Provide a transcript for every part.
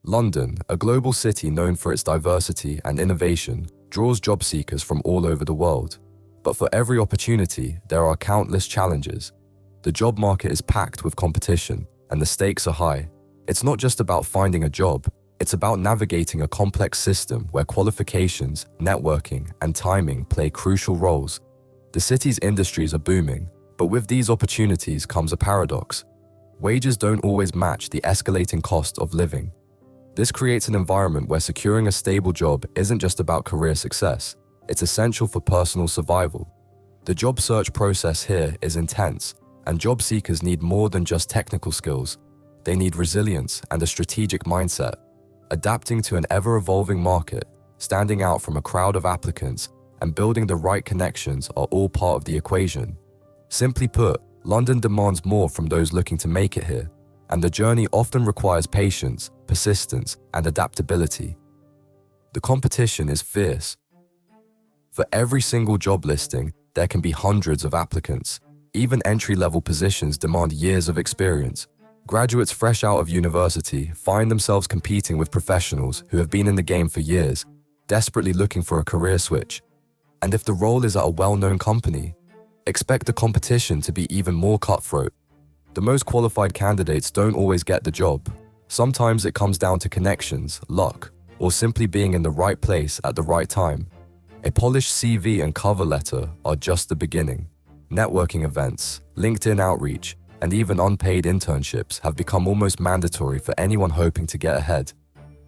London, a global city known for its diversity and innovation, draws job seekers from all over the world. But for every opportunity, there are countless challenges. The job market is packed with competition, and the stakes are high. It's not just about finding a job, it's about navigating a complex system where qualifications, networking, and timing play crucial roles. The city's industries are booming, but with these opportunities comes a paradox. Wages don't always match the escalating cost of living. This creates an environment where securing a stable job isn't just about career success, it's essential for personal survival. The job search process here is intense, and job seekers need more than just technical skills. They need resilience and a strategic mindset. Adapting to an ever-evolving market, standing out from a crowd of applicants, and building the right connections are all part of the equation. Simply put, London demands more from those looking to make it here, and the journey often requires patience, persistence, and adaptability. The competition is fierce. For every single job listing, there can be hundreds of applicants. Even entry-level positions demand years of experience. Graduates fresh out of university find themselves competing with professionals who have been in the game for years, desperately looking for a career switch. And if the role is at a well-known company, expect the competition to be even more cutthroat. The most qualified candidates don't always get the job. Sometimes it comes down to connections, luck, or simply being in the right place at the right time. A polished CV and cover letter are just the beginning. Networking events, LinkedIn outreach, and even unpaid internships have become almost mandatory for anyone hoping to get ahead.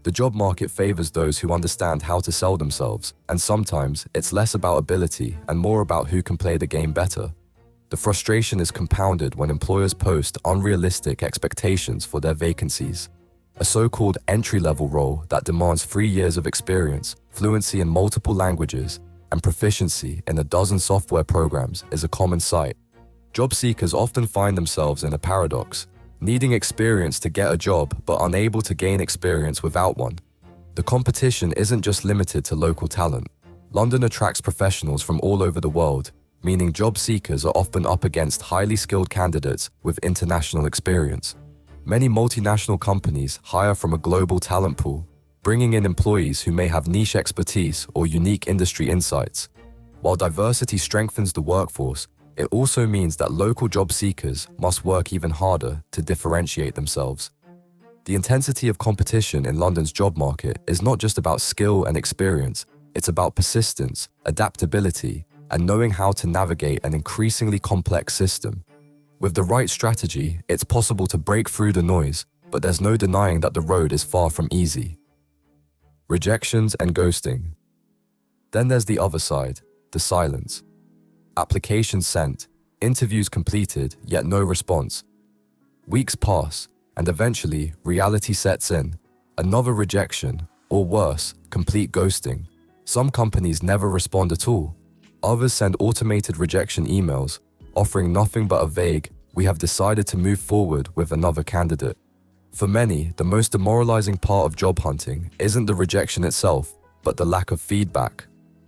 The job market favors those who understand how to sell themselves, and sometimes it's less about ability and more about who can play the game better. The frustration is compounded when employers post unrealistic expectations for their vacancies. A so-called entry-level role that demands 3 years of experience, fluency in multiple languages, and proficiency in a dozen software programs is a common sight. Job seekers often find themselves in a paradox, needing experience to get a job but unable to gain experience without one. The competition isn't just limited to local talent. London attracts professionals from all over the world, meaning job seekers are often up against highly skilled candidates with international experience. Many multinational companies hire from a global talent pool, bringing in employees who may have niche expertise or unique industry insights. While diversity strengthens the workforce, it also means that local job seekers must work even harder to differentiate themselves. The intensity of competition in London's job market is not just about skill and experience, it's about persistence, adaptability, and knowing how to navigate an increasingly complex system. With the right strategy, it's possible to break through the noise, but there's no denying that the road is far from easy. Rejections and ghosting. Then there's the other side, the silence. Applications sent, interviews completed, yet no response. Weeks pass, and eventually, reality sets in. Another rejection, or worse, complete ghosting. Some companies never respond at all. Others send automated rejection emails, offering nothing but a vague, "We have decided to move forward with another candidate." For many, the most demoralizing part of job hunting isn't the rejection itself, but the lack of feedback.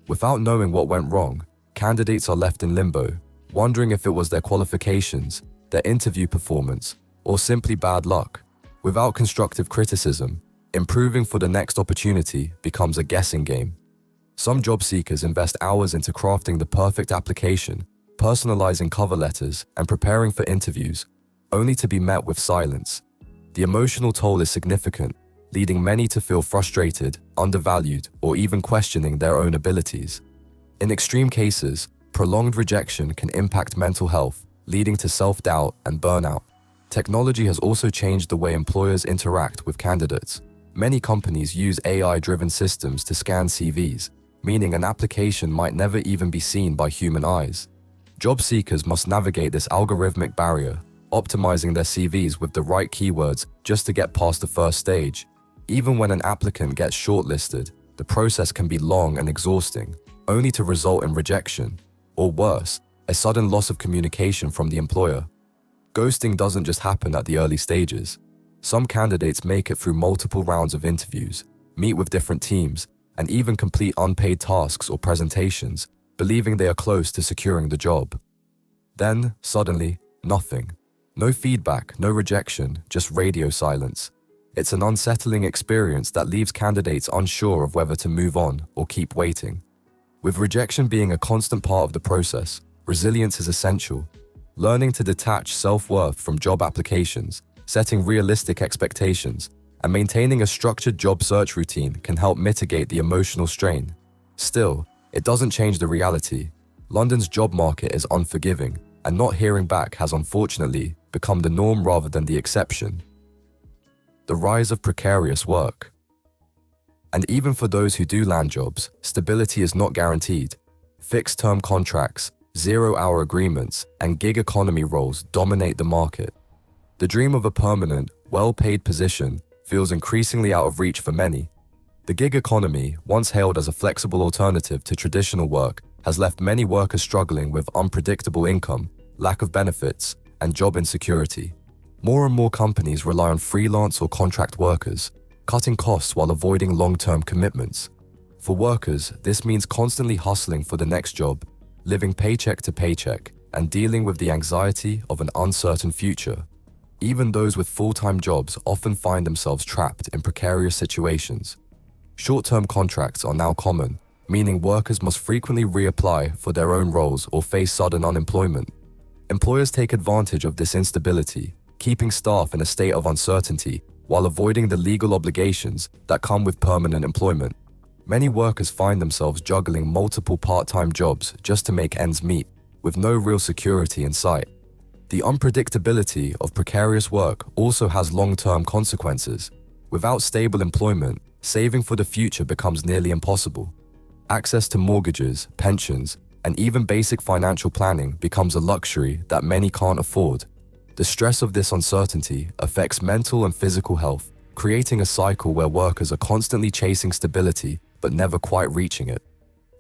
Without knowing what went wrong, candidates are left in limbo, wondering if it was their qualifications, their interview performance, or simply bad luck. Without constructive criticism, improving for the next opportunity becomes a guessing game. Some job seekers invest hours into crafting the perfect application, personalizing cover letters, and preparing for interviews, only to be met with silence. The emotional toll is significant, leading many to feel frustrated, undervalued, or even questioning their own abilities. In extreme cases, prolonged rejection can impact mental health, leading to self-doubt and burnout. Technology has also changed the way employers interact with candidates. Many companies use AI-driven systems to scan CVs, meaning an application might never even be seen by human eyes. Job seekers must navigate this algorithmic barrier, optimizing their CVs with the right keywords just to get past the first stage. Even when an applicant gets shortlisted, the process can be long and exhausting, only to result in rejection, or worse, a sudden loss of communication from the employer. Ghosting doesn't just happen at the early stages. Some candidates make it through multiple rounds of interviews, meet with different teams, and even complete unpaid tasks or presentations, believing they are close to securing the job. Then, suddenly, nothing. No feedback, no rejection, just radio silence. It's an unsettling experience that leaves candidates unsure of whether to move on or keep waiting. With rejection being a constant part of the process, resilience is essential. Learning to detach self-worth from job applications, setting realistic expectations, and maintaining a structured job search routine can help mitigate the emotional strain. Still, it doesn't change the reality. London's job market is unforgiving, and not hearing back has unfortunately become the norm rather than the exception. The rise of precarious work. And even for those who do land jobs, stability is not guaranteed. Fixed-term contracts, zero-hour agreements, and gig economy roles dominate the market. The dream of a permanent, well-paid position feels increasingly out of reach for many. The gig economy, once hailed as a flexible alternative to traditional work, has left many workers struggling with unpredictable income, lack of benefits, and job insecurity. More and more companies rely on freelance or contract workers, cutting costs while avoiding long-term commitments. For workers, this means constantly hustling for the next job, living paycheck to paycheck, and dealing with the anxiety of an uncertain future. Even those with full-time jobs often find themselves trapped in precarious situations. Short-term contracts are now common, meaning workers must frequently reapply for their own roles or face sudden unemployment. Employers take advantage of this instability, keeping staff in a state of uncertainty while avoiding the legal obligations that come with permanent employment. Many workers find themselves juggling multiple part-time jobs just to make ends meet, with no real security in sight. The unpredictability of precarious work also has long-term consequences. Without stable employment, saving for the future becomes nearly impossible. Access to mortgages, pensions, and even basic financial planning becomes a luxury that many can't afford. The stress of this uncertainty affects mental and physical health, creating a cycle where workers are constantly chasing stability but never quite reaching it.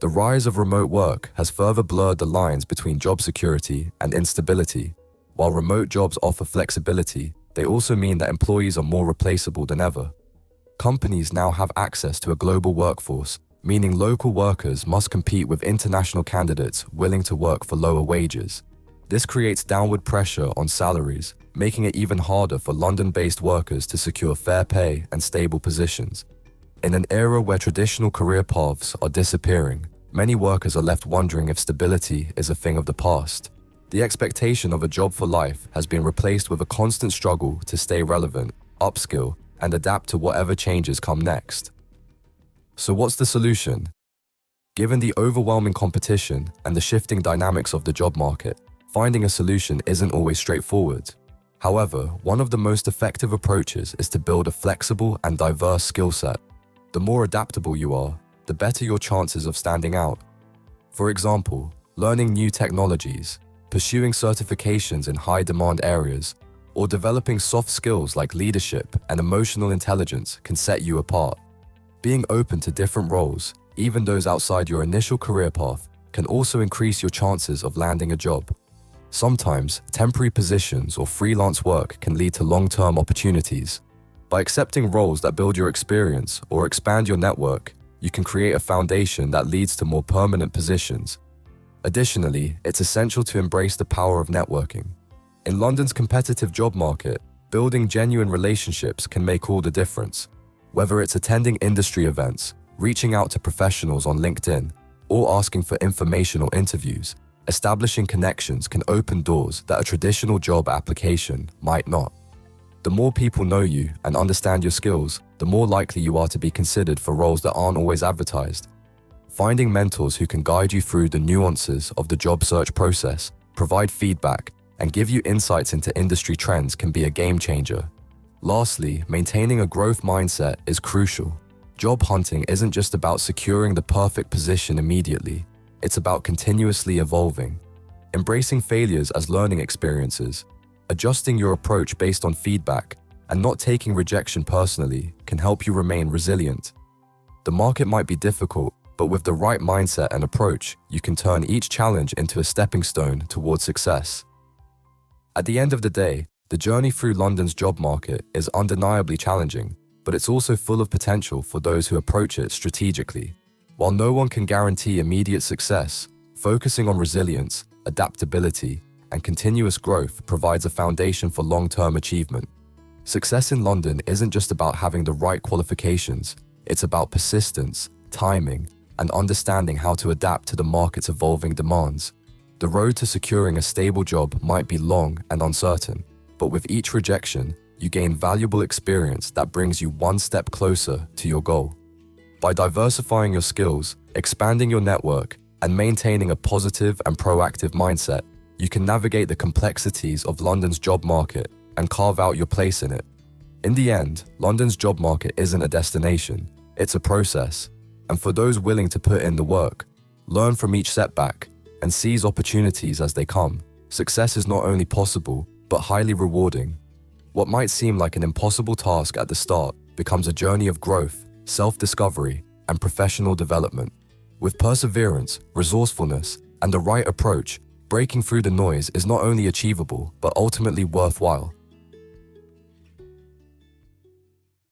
The rise of remote work has further blurred the lines between job security and instability. While remote jobs offer flexibility, they also mean that employees are more replaceable than ever. Companies now have access to a global workforce, meaning local workers must compete with international candidates willing to work for lower wages. This creates downward pressure on salaries, making it even harder for London-based workers to secure fair pay and stable positions. In an era where traditional career paths are disappearing, many workers are left wondering if stability is a thing of the past. The expectation of a job for life has been replaced with a constant struggle to stay relevant, upskill, and adapt to whatever changes come next. So what's the solution? Given the overwhelming competition and the shifting dynamics of the job market, finding a solution isn't always straightforward. However, one of the most effective approaches is to build a flexible and diverse skill set. The more adaptable you are, the better your chances of standing out. For example, learning new technologies, pursuing certifications in high-demand areas, or developing soft skills like leadership and emotional intelligence can set you apart. Being open to different roles, even those outside your initial career path, can also increase your chances of landing a job. Sometimes, temporary positions or freelance work can lead to long-term opportunities. By accepting roles that build your experience or expand your network, you can create a foundation that leads to more permanent positions. Additionally, it's essential to embrace the power of networking. In London's competitive job market, building genuine relationships can make all the difference. Whether it's attending industry events, reaching out to professionals on LinkedIn, or asking for informational interviews, establishing connections can open doors that a traditional job application might not. The more people know you and understand your skills, the more likely you are to be considered for roles that aren't always advertised. Finding mentors who can guide you through the nuances of the job search process, provide feedback, and give you insights into industry trends can be a game changer. Lastly, maintaining a growth mindset is crucial. Job hunting isn't just about securing the perfect position immediately. It's about continuously evolving. Embracing failures as learning experiences, adjusting your approach based on feedback, and not taking rejection personally can help you remain resilient. The market might be difficult, but with the right mindset and approach, you can turn each challenge into a stepping stone towards success. At the end of the day, the journey through London's job market is undeniably challenging, but it's also full of potential for those who approach it strategically. While no one can guarantee immediate success, focusing on resilience, adaptability, and continuous growth provides a foundation for long-term achievement. Success in London isn't just about having the right qualifications, it's about persistence, timing, and understanding how to adapt to the market's evolving demands. The road to securing a stable job might be long and uncertain, but with each rejection, you gain valuable experience that brings you one step closer to your goal. By diversifying your skills, expanding your network, and maintaining a positive and proactive mindset, you can navigate the complexities of London's job market and carve out your place in it. In the end, London's job market isn't a destination, it's a process. And for those willing to put in the work, learn from each setback, and seize opportunities as they come, success is not only possible, but highly rewarding. What might seem like an impossible task at the start becomes a journey of growth, self-discovery, and professional development. With perseverance, resourcefulness, and the right approach, breaking through the noise is not only achievable, but ultimately worthwhile.